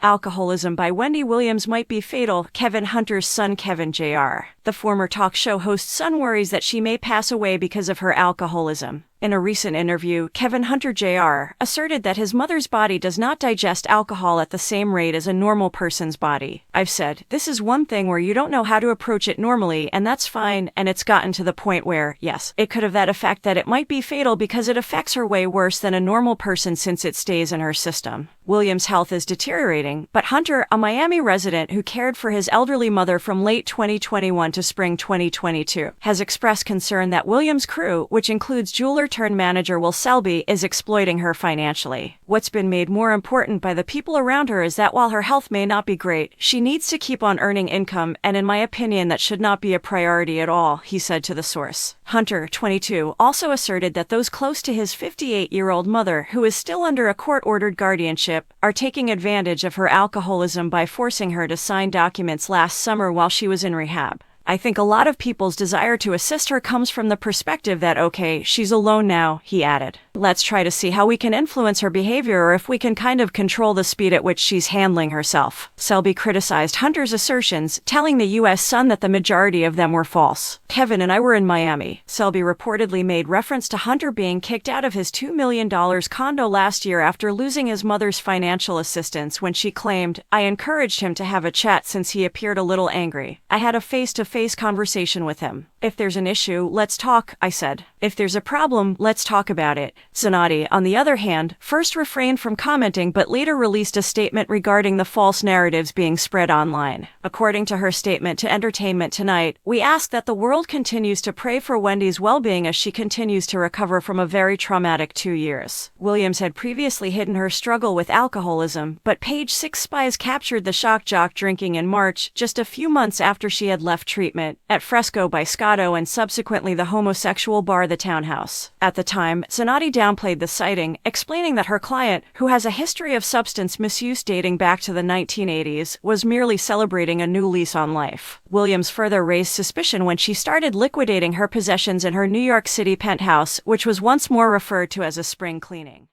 Alcoholism by Wendy Williams might be fatal, Kevin Hunter's son Kevin Jr. The former talk show host's son worries that she may pass away because of her alcoholism. In a recent interview, Kevin Hunter Jr. asserted that his mother's body does not digest alcohol at the same rate as a normal person's body. "I've said, this is one thing where you don't know how to approach it normally, and that's fine, and it's gotten to the point where, yes, it could have that effect that it might be fatal because it affects her way worse than a normal person since it stays in her system." Williams' health is deteriorating, but Hunter, a Miami resident who cared for his elderly mother from late 2021 to spring 2022, has expressed concern that Williams' crew, which includes jeweler-turned-manager Will Selby, is exploiting her financially. "What's been made more important by the people around her is that while her health may not be great, she needs to keep on earning income, and in my opinion that should not be a priority at all," he said to the source. Hunter, 22, also asserted that those close to his 58-year-old mother, who is still under a court-ordered guardianship, are taking advantage of her alcoholism by forcing her to sign documents last summer while she was in rehab. "I think a lot of people's desire to assist her comes from the perspective that, okay, she's alone now," he added. "Let's try to see how we can influence her behavior or if we can kind of control the speed at which she's handling herself." Selby criticized Hunter's assertions, telling the U.S. Sun that the majority of them were false. "Kevin and I were in Miami." Selby reportedly made reference to Hunter being kicked out of his $2 million condo last year after losing his mother's financial assistance when she claimed, "I encouraged him to have a chat since he appeared a little angry. I had a face-to-face conversation with him. If there's an issue, let's talk, I said. If there's a problem, let's talk about it." Zanotti, on the other hand, first refrained from commenting but later released a statement regarding the false narratives being spread online. According to her statement to Entertainment Tonight, "We ask that the world continues to pray for Wendy's well-being as she continues to recover from a very traumatic 2 years." Williams had previously hidden her struggle with alcoholism, but Page Six Spies captured the shock jock drinking in March, just a few months after she had left treatment, at Fresco by Scotto and subsequently the homosexual bar The Townhouse. At the time, Zanotti downplayed the sighting, explaining that her client, who has a history of substance misuse dating back to the 1980s, was merely celebrating a new lease on life. Williams further raised suspicion when she started liquidating her possessions in her New York City penthouse, which was once more referred to as a spring cleaning.